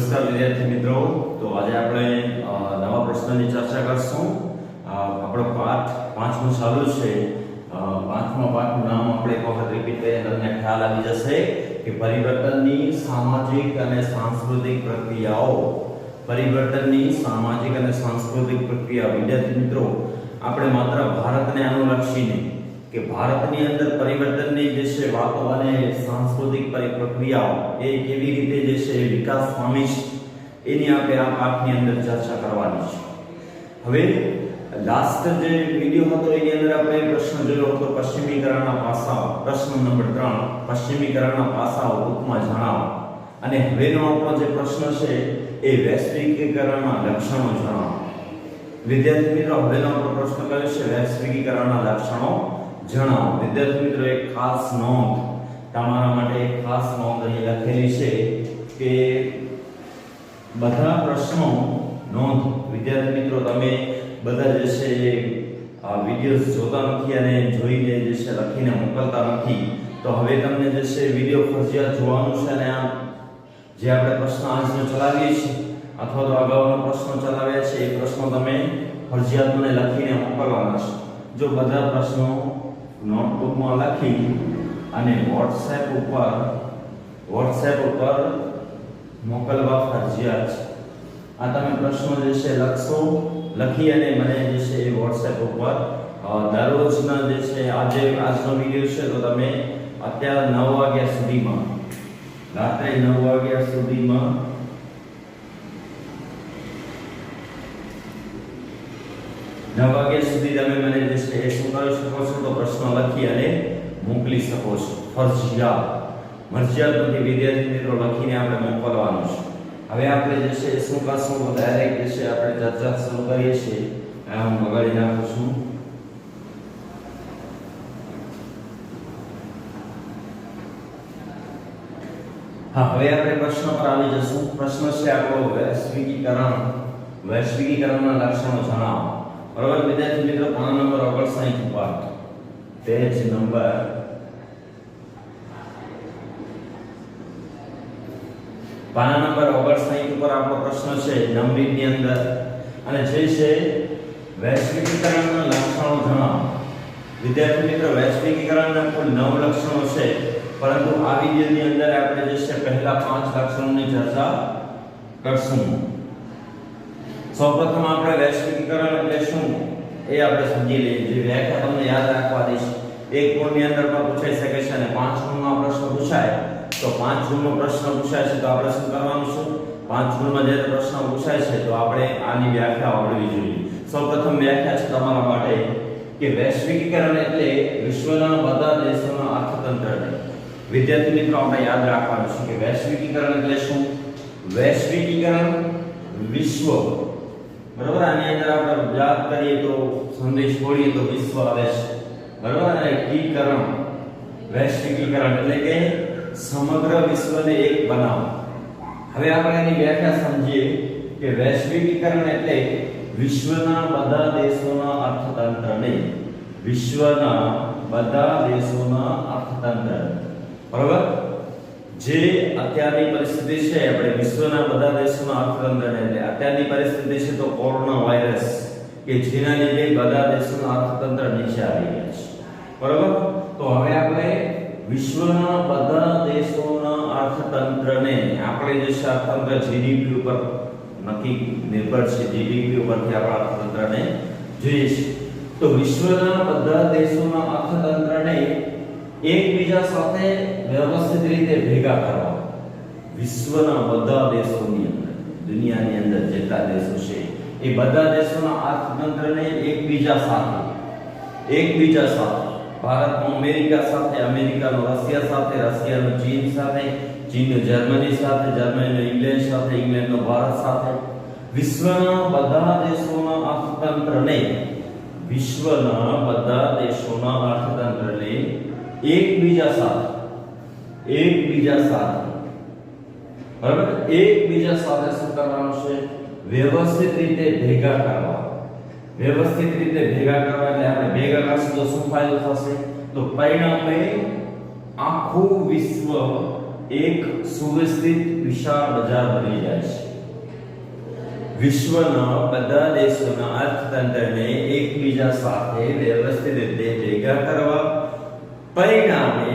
નમસ્કાર વિદ્યાર્થી મિત્રો, તો આજે આપણે નવા પ્રશ્નની ચર્ચા કરશું. આપણો પાઠ 5મો ચાલુ છે. 5મા પાઠનું નામ આપણે એક વખત રિપીટ કરીએ તમને ખ્યાલ આવી જશે કે પરિવર્તનની સામાજિક અને સાંસ્કૃતિક પ્રક્રિયાઓ. પરિવર્તનની સામાજિક અને સાંસ્કૃતિક પ્રક્રિયા. વિદ્યાર્થી મિત્રો, આપણે માત્ર ભારતને અનુલક્ષીને કે ભારતની અંદર પરિવર્તનની જે છે વાતો અને સાંસ્કૃતિક પ્રક્રિયાઓ એ કેવી રીતે જે છે વિકાસ પામી છે એની આપણે આ પાઠની અંદર ચર્ચા કરવાની છે. હવે લાસ્ટ જે વિડિયો હતો એની અંદર આપણે પ્રશ્ન જોયો હતો પશ્ચિમીકરણના પાસાઓ. પ્રશ્ન નંબર 3, પશ્ચિમીકરણના પાસાઓ ટૂંકમાં જણાવો. અને હવેનો આપણો જે પ્રશ્ન છે એ વૈશ્વિકીકરણના લક્ષણો જણાવો. વિદ્યાર્થી મિત્રો, હવેનો આપણો પ્રશ્ન કયો છે? વૈશ્વિકીકરણના લક્ષણો જણાવો. વિદ્યાર્થી મિત્રો, એક ખાસ નોંધ, તમારા માટે એક ખાસ નોંધ અહીં લખેલી છે કે બધા પ્રશ્નો નોંધ. વિદ્યાર્થી મિત્રો, તમે બધા જે છે આ વિડિયોઝ જોતા નથી અને જોઈને જે છે લખીને મોકલતા નથી, તો હવે તમને જે છે વિડિયો ફરજિયાત જોવાનું છે અને આ જે આપણે પ્રશ્ન આજનો ચલાવીએ છીએ અથવા તો અગાઉનો પ્રશ્નો ચલાવ્યા છે એ પ્રશ્નો તમે ફરજિયાત મને લખીને મોકલવાના છે. જો બધા પ્રશ્નો નોટબુકમાં લખી અને WhatsApp ઉપર મોકલવા ફરજિયાત છે. આ તમે પ્રશ્નો જે છે લખશો, લખી અને મને જે છે એ WhatsApp ઉપર દરરોજના જે છે આજનો વિડિયો છે તો તમે અત્યારે 9 વાગ્યા સુધીમાં, રાત્રે 9 વાગ્યા સુધીમાં તમે મને જે છે એ શું કરી શકો છો? તો પ્રશ્ન લખી અને મોકલી શકો છો. ફરજિયાત, મરજિયાત નથી વિદ્યાર્થી મિત્રો, લખીને આપણે મોકલવાનું છે. હવે આપણે જે છે એ શું કરશું? તો ડાયરેક્ટ જે છે આપણે ચર્ચા શરૂ કરીએ છીએ. હું બગાડી નાખું છું. હા, હવે આપણે પ્રશ્ન પર આવી જશું. પ્રશ્ન છે આપણો વૈશ્વિકીકરણના લક્ષણો જણાવો. બરાબર વિદ્યાર્થી મિત્રો, પાના નંબર 59 ઉપર, પેજ નંબર પાના નંબર 59 ઉપર આપણો પ્રશ્ન છે નંબરની અંદર, અને જે છે વૈશ્વિકીકરણના લક્ષણો જણાવો. વિદ્યાર્થી મિત્રો, વૈશ્વિકીકરણના કુલ 9 લક્ષણો છે, પરંતુ આ વિડિયોની અંદર આપણે જે છે પહેલા 5 લક્ષણોની ચર્ચા કરશું. સૌપ્રથમ આપણે વૈશ્વિકીકરણ એટલે શું એ આપણે સમજી લઈએ. જે વ્યાખ્યા તમને યાદ રાખવા દઈશ. એક ગુણની અંદર પણ પૂછાઈ શકે છે અને 5 ગુણનો પ્રશ્ન પૂછાય તો 5 ગુણનો પ્રશ્ન પૂછાય છે તો આપણે શું કરવાનું છે? 5 ગુણમાં જે પ્રશ્ન પૂછાય છે તો આપણે આની વ્યાખ્યા આવડવી જોઈએ. સૌપ્રથમ વ્યાખ્યા છે તમારા માટે કે વૈશ્વિકીકરણ એટલે વિશ્વના બધા દેશોના અર્થતંત્રને. વિદ્યાર્થી મિત્રો, આપણે યાદ રાખવાનું છે કે વૈશ્વિકીકરણ એટલે શું? વૈશ્વિકીકરણ વિશ્વ, બરાબર, આની અંદર આપણે યાદ કરીએ તો સંદેશ છોડીએ તો વિશ્વ આવે છે, બરાબર. અને એકીકરણ, વૈશ્વિકીકરણ એટલે કે સમગ્ર વિશ્વને એક બનાવવું. હવે આપણે એની વ્યાખ્યા સમજીએ કે વૈશ્વિકીકરણ એટલે વિશ્વના બધા દેશોના અર્થતંત્રને, વિશ્વના બધા દેશોના અર્થતંત્ર, બરાબર. જે અત્યારની પરિસ્થિતિ છે, આપણે વિશ્વના બધા દેશોના અર્થતંત્રને, એટલે અત્યારની પરિસ્થિતિ છે તો કોરોના વાયરસ કે જેના લીધે બધા દેશોના અર્થતંત્ર નીચે આવી ગયા છે, બરાબર. તો હવે આપણે વિશ્વના બધા દેશોના અર્થતંત્રને, આપણે જે છે અર્થતંત્ર જીડીપી ઉપર નક્કી નિર્ભર છે, જીડીપી ઉપરથી આપણા અર્થતંત્રને જોઈએ છે. તો વિશ્વના બધા દેશોના અર્થતંત્રને એકબીજા સાથે વ્યવસ્થિત રીતે ભેગા કરવા. વિશ્વના બધા દેશોની અંદર, દુનિયાની અંદર જેટલા દેશો છે એ બધા દેશોના અર્થતંત્રને એકબીજા સાથે ભારતનું અમેરિકા સાથે, અમેરિકાનું રશિયા સાથે, રશિયાનું ચીન સાથે, ચીનનું જર્મની સાથે, જર્મનીનું ઇંગ્લેન્ડ સાથે, ઇંગ્લેન્ડનું ભારત સાથે, વિશ્વના બધા દેશોના અર્થતંત્રને એકબીજા સાથે, બરાબર, એકબીજા સાથે શું કરવાનું છે? વ્યવસ્થિત રીતે ભેગા કરવા. વ્યવસ્થિત રીતે ભેગા કરવા એટલે આપણે ભેગા કરશું તો શું ફાયદો થશે? તો પરિણામે આખું વિશ્વ એક સુવ્યવસ્થિત વિશાળ બજાર બની જાય છે. વિશ્વના બધા દેશોના અર્થતંત્રને એકબીજા સાથે વ્યવસ્થિત રીતે ભેગા કરવા, પરિણામે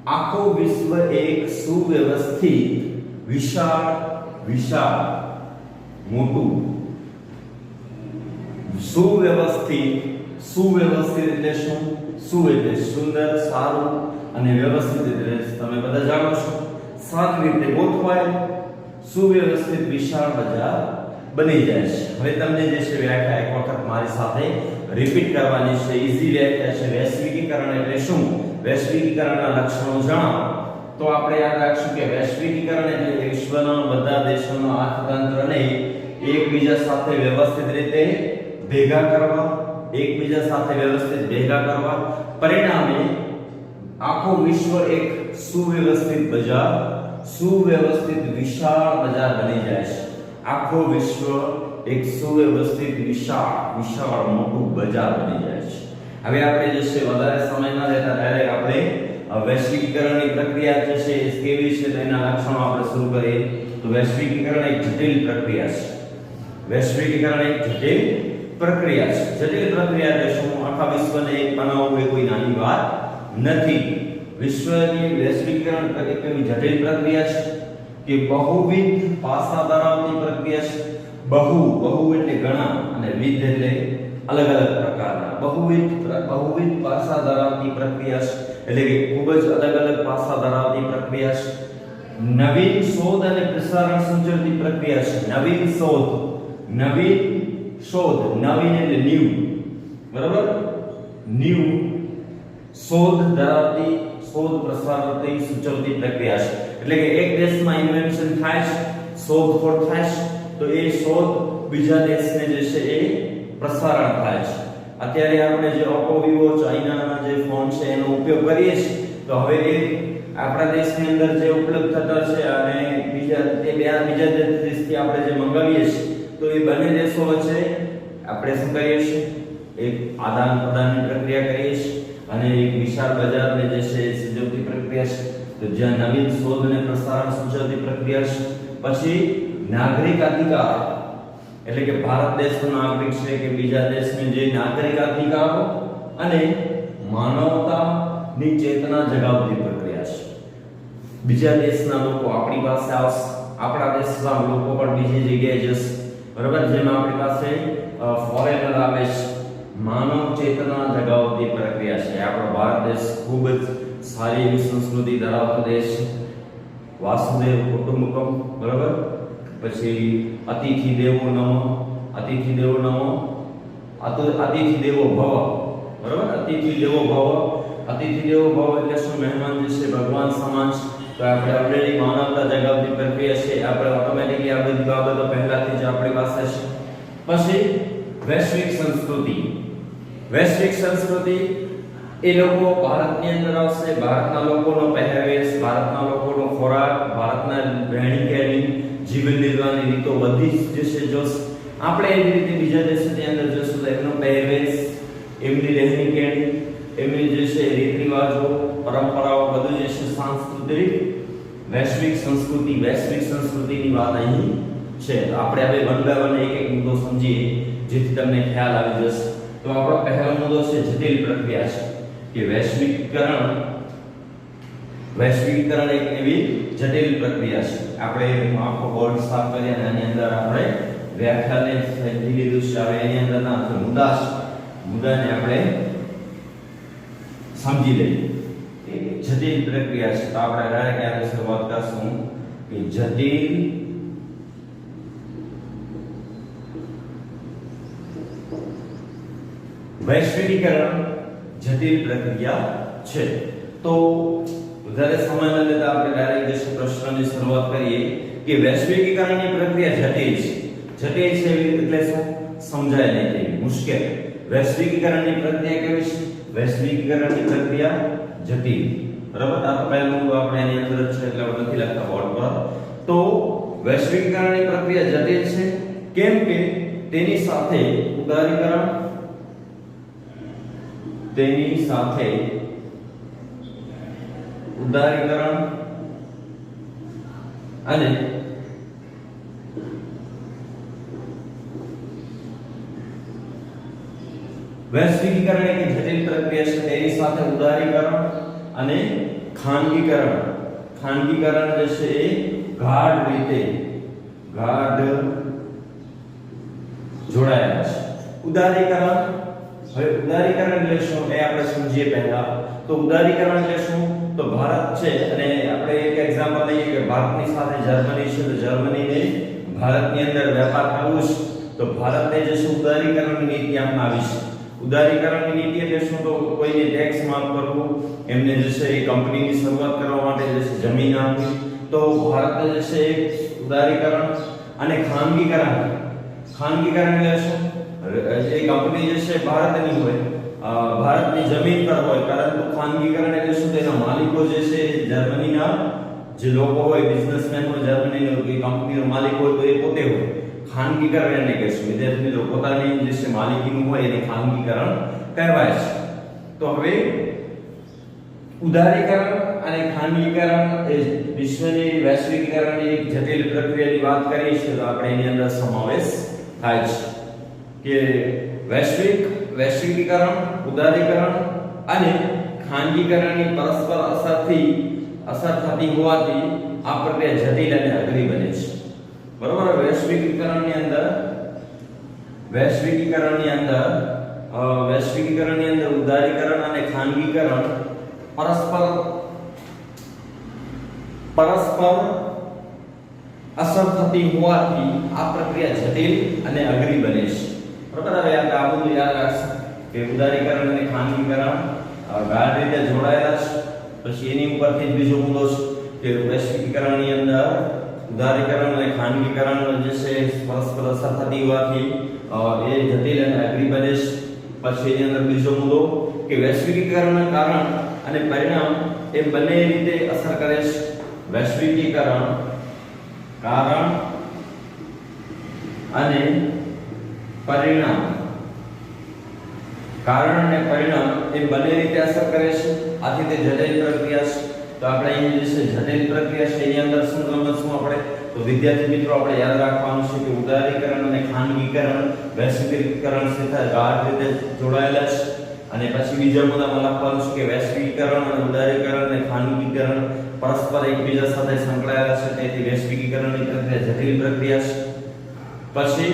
આખું વિશ્વ એક સુવ્યવસ્થિત વિશાળ મોટું સુવ્યવસ્થિત એટલે શું? એટલે સુંદર, સારું, અને વ્યવસ્થિત એટલે તમે બધા જાણો છો સારી રીતે ગોઠવાયેલ સુવ્યવસ્થિત વિશાળ બજાર બની જાય છે. હવે તમને જે છે વ્યાખ્યા એક વખત મારી સાથે રિપીટ કરવાની છે. ઈઝી વ્યાખ્યા છે. વૈશ્વિકીકરણ એટલે શું? વૈશ્વિકીકરણના લક્ષણો જણાવો. તો આપણે યાદ રાખશું કે વૈશ્વિકીકરણ એટલે વિશ્વના બધા દેશોના અર્થતંત્રને એકબીજા સાથે વ્યવસ્થિત રીતે ભેગા કરવા, પરિણામે આખું વિશ્વ એક સુવ્યવસ્થિત વિશાળ બજાર બની જાય છે. આખું વિશ્વ એક સુવ્યવસ્થિત વિશાળ મોટું બજાર બની જાય છે. હવે આપણે જે છે વધારે સમય ન લેતા ડાયરેક્ટ આપણે વૈશ્વિકીકરણની પ્રક્રિયા જે છે એ કેવી છે તેના લક્ષણો આપણે શરૂ કરીએ. તો વૈશ્વિકીકરણ એક જટિલ પ્રક્રિયા છે. જટિલ પ્રક્રિયા એટલે શું? આખા વિશ્વને એક બનાવવું એ કોઈ નાની વાત નથી. વિશ્વની વૈશ્વિકીકરણ એક એવી જટિલ પ્રક્રિયા છે કે બહુવિધ પાસા ધરાવતી પ્રક્રિયા છે. બહુ એટલે ઘણા અને વિધ એટલે અલગ અલગ પ્રકારના. બહુવિધ પાસા ધરાવતી પ્રક્રિયા છે, એટલે કે ખૂબ જ અલગ અલગ પાસા ધરાવતી પ્રક્રિયા છે. નવીન શોધ અને પ્રસારણ સૂચવતી પ્રક્રિયા છે. નવીન એટલે ન્યુ, બરાબર? ન્યુ શોધ પ્રસારતી સૂચવતી પ્રક્રિયા છે. એટલે કે એક દેશમાં ઇન્વેન્શન થાય છે, શોધખોળ થાય છે, તો એ શોધ બીજા દેશને જે છે એ પ્રસારણ થાય છે. અત્યારે આપણે જે ઓપ્પો, વિવો, ચાઇનાના જે ફોન છે એનો ઉપયોગ કરીએ છીએ, તો હવે એ આપણા દેશની અંદર જે ઉપલબ્ધ થતા છે અને બીજા દેશથી આપણે જે મંગાવીએ છીએ, તો એ બંને દેશો વચ્ચે આપણે શું કરીએ છીએ? એક આદાન પ્રદાનની પ્રક્રિયા કરીએ છીએ અને એક વિશાળ બજારને જે છે એ સૂચવતી પ્રક્રિયા છે. તો જ્યાં નવીન શોધ અને પ્રસારણ સૂચવતી પ્રક્રિયા છે. પછી નાગરિક અધિકાર, એટલે કે ભારત દેશનો નાગરિક છે કે બીજા દેશને જે નાગરિક અધિકારો અને માનવતાની ચેતના જગાવતી પ્રક્રિયા છે. બીજા દેશના લોકો આપણી પાસે આવશે, આપણા દેશના લોકો પણ બીજી જગ્યાએ જશે, બરાબર? જેમ આપણી પાસે ફોરેનર આવે છે, માનવ ચેતના જગાવતી પ્રક્રિયા છે. આપણો ભારત દેશ ખૂબ જ સારી એવી સંસ્કૃતિ ધરાવતો દેશ છે. વાસુદેવ કુટુંબકમ, બરાબર? પછી અતિથિ દેવો નમઃ, અતિથિ દેવો ભવ, બરાબર? અતિથિ દેવો ભવ એટલે શું? મહેમાન જે છે ભગવાન સમાન છે. તો આપણે ઓલરેડી માનવતા જગાવતી પ્રક્રિયા છે, આપણે ઓટોમેટિકલી આ બધી બાબતો પહેલાથી જ આપણી પાસે છે. પછી વૈશ્વિક સંસ્કૃતિ એ લોકો ભારતની અંદર આવશે. ભારતના લોકોનો પહેરવેશ, ભારતના લોકોનો ખોરાક, ભારતના રહેણી-કહેણી, જીવન નિર્વાહની રીતો બધી જ જે છે જોશે. આપણે એવી રીતે બીજા દેશોની અંદર જોશું તો એમનો પહેરવેશ, એમની રહેણી-કહેણી, એમની જે છે રીત રિવાજો, પરંપરાઓ બધું જે છે સાંસ્કૃતિક વૈશ્વિક સંસ્કૃતિની વાત અહીં છે. આપણે હવે વન બાય વન એક મુદ્દો સમજીએ જેથી તમને ખ્યાલ આવી જશે. તો આપણો પહેલો મુદ્દો છે જટિલ પ્રક્રિયા છે કે વૈશ્વિકીકરણ એક એવી જટિલ પ્રક્રિયા છે. આપણે આખો બોર્ડ સાફ કરી અને આની અંદર આપણે વ્યાખ્યાને સમજી લીધું છે. હવે એની અંદરના મુદ્દાને આપણે સમજી લઈએ. જટિલ પ્રક્રિયા છે. તો આપણે ડાયરેક્ટ યાદ શરૂઆત કરશું કે જટિલ વૈશ્વિકીકરણ જટિલ પ્રક્રિયા છે. તો વધારે સમય ન લેતા આપણે ડાયરેક્ટ જે પ્રશ્નની શરૂઆત કરીએ કે વૈશ્વિકીકરણની પ્રક્રિયા જટિલ છે. જટિલ છે એટલે શું? સમજાય નહીં તેવી, મુશ્કેલ. વૈશ્વિકીકરણની પ્રક્રિયા કેવી છે? વૈશ્વિકીકરણની પ્રક્રિયા જટિલ, બરાબર? આ તો પહેલું આપણે એની અંદર છે એટલે આપણે નથી લખતા બોર્ડ પર. તો વૈશ્વિકીકરણની પ્રક્રિયા જટિલ છે કેમ કે તેની સાથે ઉદારીકરણ અને વૈશ્વિકીકરણ એક જટિલ પ્રક્રિયા છે, તેની સાથે ઉદારીકરણ અને ખાનગીકરણ જે છે એ ગાઢ રીતે જોડાયેલા છે. ઉદારીકરણ, હવે ઉદારીકરણ એટલે શું એ આપણે સમજીએ પહેલા. તો ઉદારીકરણ એટલે શું? તો ભારત છે અને આપણે એક એક્ઝામ્પલ લઈએ કે ભારતની સાથે જર્મની છે, તો જર્મનીને ભારતની અંદર વેપાર કરવો છે તો ભારતને જે છે ઉદારીકરણની નીતિ અપનાવી છે. ઉદારીકરણની નીતિ એટલે શું? તો કોઈને ટેક્સ માફ કરવું, એમને જે છે એ કંપનીની શરૂઆત કરવા માટે જે છે જમીન આપવી. તો ભારતે જે છે એક ઉદારીકરણ અને ખાનગીકરણ એટલે શું? જે કંપની જે છે ભારતની હોય, ભારતની જમીન પર હોય, પરંતુ ખાનગીકરણ એટલે શું? તેના માલિકો જે છે જર્મનીના જે લોકો હોય, બિઝનેસમેન હોય, જર્મનીનો કે કંપનીનો માલિક હોય તો એ પોતે હોય. ખાનગીકરણ એટલે કે શું? વિદ્યાર્થી મિત્રો, પોતાની જે છે માલિકીનું હોય એને ખાનગીકરણ કહેવાય છે. તો હવે ઉદારીકરણ અને ખાનગીકરણ એ વિશ્વની વૈશ્વિકીકરણની એક જટિલ પ્રક્રિયાની વાત કરીએ છીએ તો આપણે એની અંદર સમાવેશ થાય છે કે વૈશ્વિકીકરણ, ઉદારીકરણ અને ખાનગીકરણની પરસ્પર અસર થતી હોવાથી આ પ્રક્રિયા જટિલ અને અઘરી બને છે. બરોબર. વૈશ્વિકીકરણની અંદર ઉદારીકરણ અને ખાનગીકરણ પરસ્પર અસર થતી હોવાથી આ પ્રક્રિયા જટિલ અને અઘરી બને છે. બરોબર. હવે આપણે આ બધું યાદ રાખશું કે ઉદારીકરણ અને ખાનગીકરણ ગાઢ રીતે જોડાયેલા છે. પછી એની ઉપરથી બીજો મુદ્દો છે કે વૈશ્વિકીકરણની અંદર ઉદારીકરણ અને ખાનગીકરણ જે છે પરસ્પર અસર થતી હોવાથી એ જટિલ અને અઘરી બને છે. પછી એની અંદર બીજો મુદ્દો કે વૈશ્વિકીકરણના કારણ અને પરિણામ એ બંને રીતે અસર કરે છે. વૈશ્વિકીકરણ કારણ અને પરિણામ એ બંને રીતે અસર કરે છે. આથી તે જટિલ પ્રક્રિયા છે. તો આપણે અહીં જે છે જટિલ પ્રક્રિયા છે એની અંદર શું સમજશું આપણે? તો વિદ્યાર્થી મિત્રો, આપણે યાદ રાખવાનું છે કે ઉદારીકરણ અને ખાનગીકરણ વૈશ્વિકીકરણ સાથે ગાઢ રીતે જોડાયેલા છે. અને પછી બીજા મુદ્દામાં લખવાનું છે કે વૈશ્વિકીકરણ અને ઉદારીકરણ અને ખાનગીકરણ પરસ્પર એકબીજા સાથે સંકળાયેલા છે, તેથી વૈશ્વિકીકરણની પ્રક્રિયા જટિલ પ્રક્રિયા છે. પછી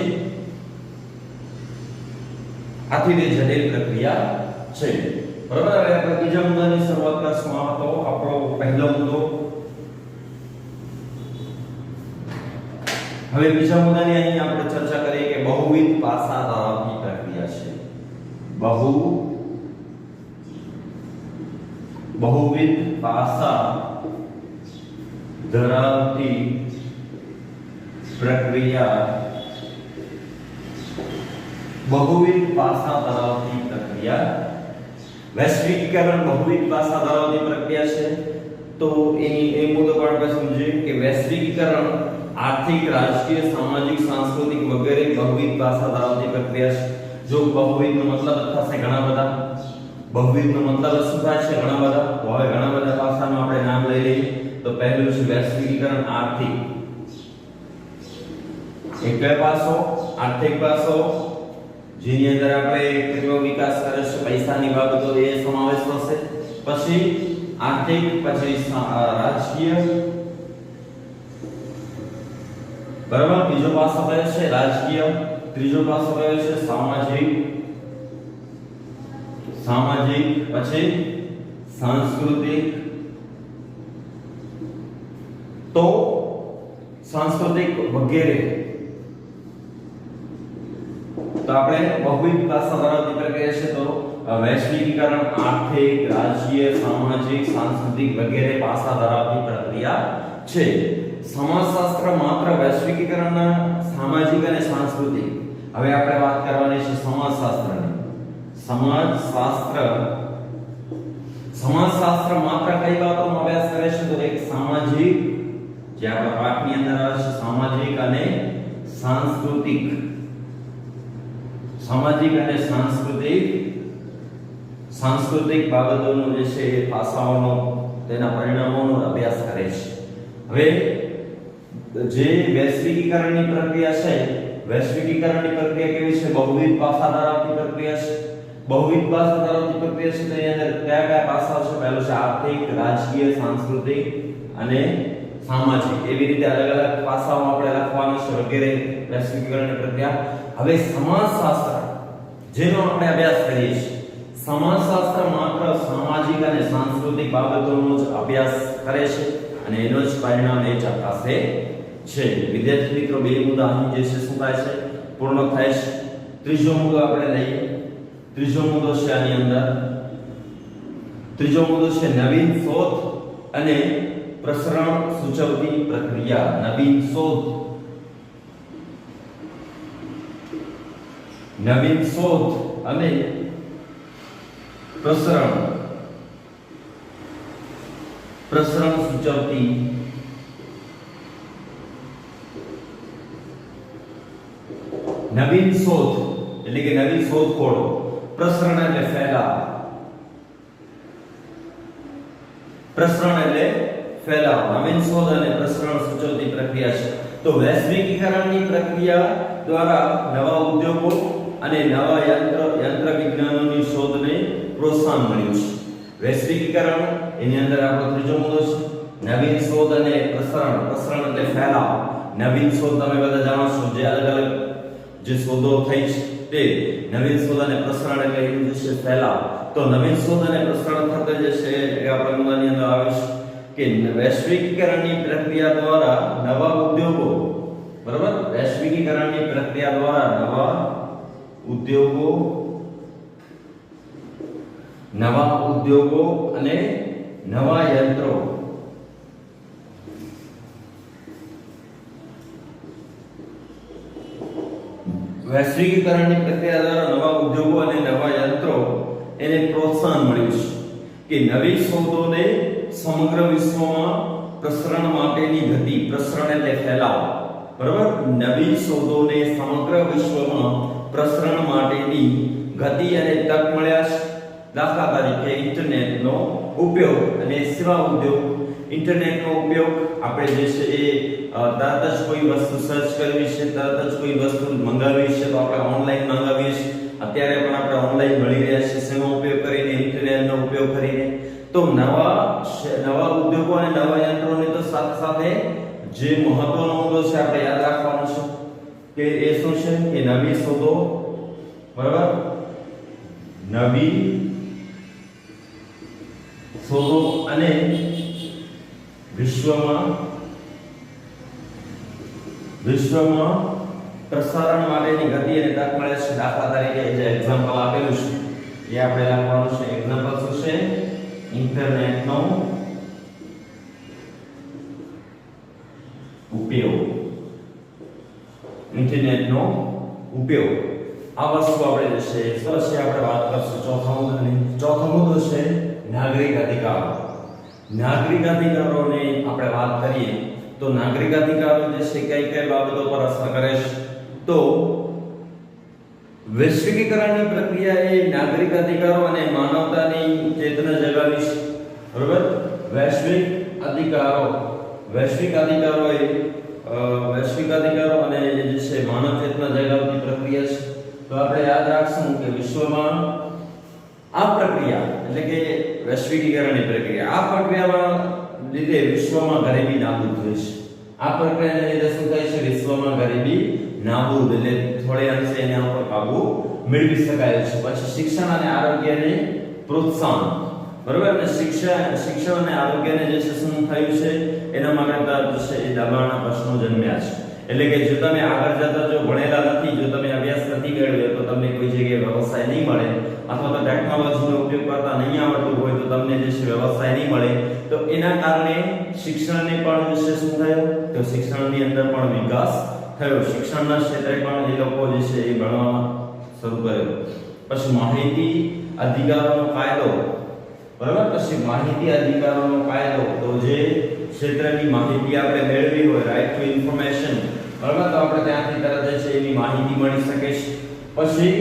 આથી તે જટિલ પ્રક્રિયા છે. બરાબર. હવે આપણે બીજા મુદ્દાની શરૂઆત કરશું. આ તો આપણો પહેલો મુદ્દો. હવે બીજા મુદ્દાની અહીં આપણે ચર્ચા કરીએ કે બહુવિધ પાસા ધરાવતી પ્રક્રિયા છે. બહુવિધ પાસા ધરાવતી પ્રક્રિયા વૈશ્વિકીકરણ બહુવિધ પાસા ધરાવતી પ્રક્રિયા છે. તો એની એ મુદ્દો પણ આપણે સમજીએ કે વૈશ્વિકીકરણ આર્થિક, રાજકીય, સામાજિક, સાંસ્કૃતિક વગેરે બહુવિધ પાસા ધરાવતી પ્રક્રિયા છે. જો બહુવિધનો મતલબ થશે ઘણા બધા. બહુવિધનો મતલબ શું થાય છે? ઘણા બધા. તો હવે ઘણા બધા પાસાનું આપણે નામ લઈ લઈએ. તો પહેલું છે વૈશ્વિકીકરણ આર્થિક. એક પાસો આર્થિક પાસો, જેની અંદર આપણે કેટલો વિકાસ કરે છે, પૈસાની બાબતો એ સમાવેશ થશે. પછી આર્થિક, પછી રાજકીય. બરાબર. બીજો પાસો કયો છે? રાજકીય. ત્રીજો પાસો કયો છે? સામાજિક. પછી સાંસ્કૃતિક. તો સાંસ્કૃતિક વગેરે. તો આપણે બહુવિધ પાસા ધરાવતી પ્રક્રિયા છે. તો વૈશ્વિકીકરણ આર્થિક, રાજકીય, સામાજિક, સાંસ્કૃતિક વગેરે પાસા ધરાવતી પ્રક્રિયા છે. સમાજશાસ્ત્ર માત્ર વૈશ્વિકીકરણના સામાજિક અને સાંસ્કૃતિક. હવે આપણે વાત કરવાની છે સમાજશાસ્ત્રની. સમાજશાસ્ત્ર માત્ર કઈ બાબતોનો અભ્યાસ કરે છે? તો એક સામાજિક, જે આપણા પાઠની અંદર આવે છે, સામાજિક અને સાંસ્કૃતિક. સાંસ્કૃતિક બાબતોનો જે છે એ પાસાઓનો, તેના પરિણામોનો અભ્યાસ કરે છે. હવે જે વૈશ્વિકીકરણની પ્રક્રિયા છે, વૈશ્વિકીકરણની પ્રક્રિયા કેવી છે? બહુવિધ પાસા ધરાવતી પ્રક્રિયા છે. બહુવિધ પાસા ધરાવતી પ્રક્રિયા છે તો એની અંદર કયા કયા પાસાઓ છે? પહેલું છે આર્થિક, રાજકીય, સાંસ્કૃતિક અને સામાજિક. એવી રીતે અલગ અલગ પાસાઓ આપણે લખવાના છે વગેરે વૈશ્વિકીકરણની પ્રક્રિયા. હવે સમાજશાસ્ત્ર જેનો આપણે અભ્યાસ કરીએ છીએ, સમાજશાસ્ત્ર માત્ર સામાજિક અને સાંસ્કૃતિક બાબતોનો જ અભ્યાસ કરે છે અને એનો જ પરિણામ એ ચકાસે છે. વિદ્યાર્થી મિત્રો, બે મુદ્દા અહીં જે છે શું થાય છે? પૂર્ણ થાય છે. ત્રીજો મુદ્દો આપણે લઈએ. ત્રીજો મુદ્દો છે આની અંદર, ત્રીજો મુદ્દો છે નવીન શોધ અને પ્રસરણ સૂચવતી પ્રક્રિયા. નવીન શોધ, નવીન શોધ અને પ્રસરણ સૂચવતી નવીન શોધ એટલે કે નવી શોધખોળ. પ્રસરણ એટલે ફેલાવ, પ્રસરણ એટલે ફેલાવ. નવીન શોધ અને પ્રસરણ સૂચવતી પ્રક્રિયા છે. તો વૈશ્વિકીકરણની પ્રક્રિયા દ્વારા નવા ઉદ્યોગો અને નવા યંત્ર વિજ્ઞાનોની શોધને પ્રોત્સાહન મળ્યું છે. વૈશ્વિકીકરણ એની અંદર આપણો ત્રીજો મુદ્દો છે. નવીન શોધ અને પ્રસરણ. પ્રસરણ એટલે ફેલાવ. નવીન શોધ તમે બધા જાણો છો, જે અલગ અલગ જે શોધો થઈ છે તે નવીન શોધ અને પ્રસરણ એટલે એ જે છે ફેલાવ. તો નવીન શોધ અને પ્રસરણ થતે જે છે એ આપણા મુદ્દાની અંદર આવે છે કે વૈશ્વિકીકરણની પ્રક્રિયા દ્વારા નવા ઉદ્યોગો, બરાબર, વૈશ્વિકીકરણની પ્રક્રિયા દ્વારા નવા ઉદ્યોગો અને નવા યંત્રો વૈશ્વિકીકરણની પ્રક્રિયા દ્વારા નવા ઉદ્યોગો અને નવા યંત્રો એને પ્રોત્સાહન મળ્યું છે કે નવી શોધોને સમગ્ર વિશ્વમાં પ્રસરણ માટેની ગતિ. પ્રસરણ એટલે ફેલાવ, બરાબર. નવી શોધોને સમગ્ર વિશ્વમાં પ્રસરણ માટેની ગતિ અને તક મળ્યા છે. દાખલા તરીકે ઇન્ટરનેટનો ઉપયોગ અને સેવા ઉદ્યોગ. ઇન્ટરનેટનો ઉપયોગ આપણે જે છે એ તરત જ કોઈ વસ્તુ સર્ચ કરવી છે, તરત જ કોઈ વસ્તુ મંગાવવી છે તો આપણે ઓનલાઈન મંગાવીએ છીએ. અત્યારે પણ આપણે ઓનલાઈન મળી રહ્યા છે. શેનો ઉપયોગ કરીને? ઇન્ટરનેટનો ઉપયોગ કરીને. તો નવા ઉદ્યોગો અને નવા યંત્રોની તો સાથે સાથે જે મહત્વનો મુદ્દો છે આપણે યાદ રાખવાનો છે કે એ શું છે કે નવી શોધો, બરાબર, નવી શોધો અને વિશ્વમાં પ્રસારણ માટેની ગતિ અને તક મળે છે. દાખલા તરીકે જે એક્ઝામ્પલ આપેલું છે એ આપણે લખવાનું છે. એક્ઝામ્પલ શું છે? ઇન્ટરનેટનો ઉપયોગ. ઇન્ટરનેટનો ઉપયોગ. આ વસ્તુ આપણે જે છે પછી આપણે વાત કરશું ચોથા મુદ્દાની. ચોથો મુદ્દો છે નાગરિક અધિકારો. નાગરિક અધિકારોની આપણે વાત કરીએ તો નાગરિક અધિકારો જે છે કઈ બાબતો પર અસર કરે છે? તો વૈશ્વિકીકરણની પ્રક્રિયા એ નાગરિક અધિકારો અને માનવતાની ચેતના જગાવી છે, બરાબર. વૈશ્વિક અધિકારો અને જે છે માનવ ચેતના જગાવતી પ્રક્રિયા છે. તો આપણે યાદ રાખશું કે વિશ્વમાં આ પ્રક્રિયા એટલે કે વૈશ્વિકીકરણની પ્રક્રિયા, આ પ્રક્રિયામાં લીધે વિશ્વમાં ગરીબી નાબૂદ થઈ છે. આ પ્રક્રિયાને લીધે શું થાય છે? વિશ્વમાં ગરીબી નાબૂદ, એટલે થોડે અંશે એના ઉપર કાબુ મેળવી શકાય છે. પછી શિક્ષણ અને આરોગ્યને પ્રોત્સાહન, બરાબર. અને શિક્ષણ અને આરોગ્યને જે છે શું થયું છે? એના માટે છે એ દબાણના પ્રશ્નો જન્મ્યા છે. એટલે કે જો તમે આગળ જતા જો ભણેલા નથી, જો તમે અભ્યાસ નથી કર્યો તો તમને કોઈ જગ્યાએ વ્યવસાય નહીં મળે, અથવા તો ટેકનોલોજીનો ઉપયોગ કરતા નહીં આવડતું હોય તો તમને જે છે વ્યવસાય નહીં મળે. તો એના કારણે શિક્ષણને પણ જે છે શું થયું? તો શિક્ષણની અંદર પણ વિકાસ થયો. શિક્ષણના ક્ષેત્રે પણ એ લોકો જે છે એ ભણવા શરૂ કર્યો. પછી માહિતી અધિકારોનો કાયદો, બરાબર. પછી માહિતી અધિકારોનો કાયદો, તો જે ક્ષેત્રની માહિતી આપણે મેળવી હોય, રાઈટ ટુ ઇન્ફોર્મેશન, બરાબર, તો આપણે ત્યાંથી તરત જ છે એની માહિતી મળી શકે છે. પછી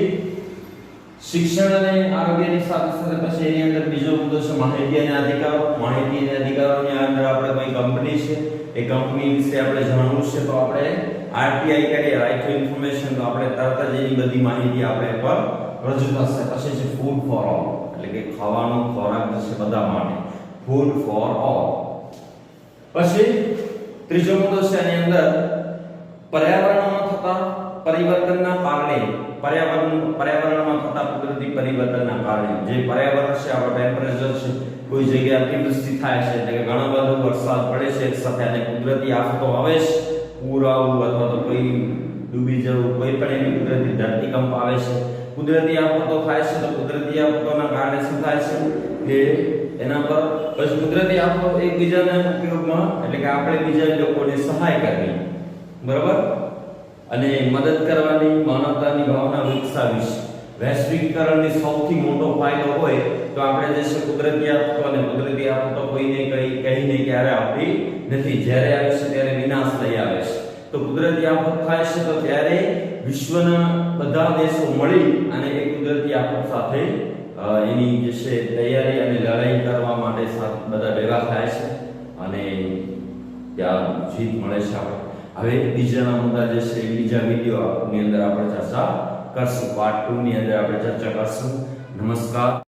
શિક્ષણ અને આરોગ્યની સાથે સાથે પછી એની અંદર બીજો મુદ્દો છે માહિતી અને અધિકારો. માહિતી અને અધિકારોની અંદર આપણે કોઈ કંપની છે, એ કંપની વિશે આપણે જાણવું છે તો આપણે આરટીઆઈ કરીએ, રાઇટ ટુ ઇન્ફોર્મેશન, તો આપણે તરત જ એની બધી માહિતી આપણે પર રજૂ થશે. પછી છે ફૂડ ફોર ઓલ, એટલે કે ખાવાનો ખોરાક છે બધા માટે, ફૂડ ફોર ઓલ. પછી ત્રીજો મુદ્દો છે એની અંદર પર્યાવરણમાં થતા પરિવર્તનના કારણે, પર્યાવરણમાં થતા કુદરતી પરિવર્તનના કારણે, જે પર્યાવરણ છે આપણો ટેમ્પરેચર છે, કોઈ જગ્યાએ અતિવૃષ્ટિ થાય છે એટલે કે ઘણો બધો વરસાદ પડે છે એક સાથે અને કુદરતી આફતો આવે છે, પૂર આવવું અથવા તો કોઈ ડૂબી જવું, કોઈ પણ એવી કુદરતી ધરતીકંપ આવે છે, કુદરતી આફતો થાય છે તો કુદરતી આફતોના કારણે શું થાય છે કે એના પર પછી કુદરતી આફતો એકબીજાના ઉપયોગમાં, એટલે કે આપણે બીજા લોકોને સહાય કરવી, બરાબર, અને મદદ કરવાની માનવતાની ભાવના વિકસાવી છે. વૈશ્વિકીકરણની સૌથી મોટો ફાયદો હોય તો આપણે જે છે કુદરતી આફતો, અને કુદરતી આફતો કોઈને કહીને ક્યારે આવતી નથી, જ્યારે આવે છે ત્યારે વિનાશ લઈ આવે છે. તો કુદરતી આફત થાય છે તો ત્યારે વિશ્વના બધા દેશો મળી અને એ કુદરતી આફત સાથે એની જે છે તૈયારી અને લડાઈ કરવા માટે બધા ભેગા થાય છે અને ત્યાં જીત મળે છે. આપણે હવે બીજાના મુદ્દા જે છે બીજા વિડિયોની અંદર આપણે ચર્ચા કરશું, પાર્ટ 2 ની અંદર આપણે ચર્ચા કરશું. નમસ્કાર.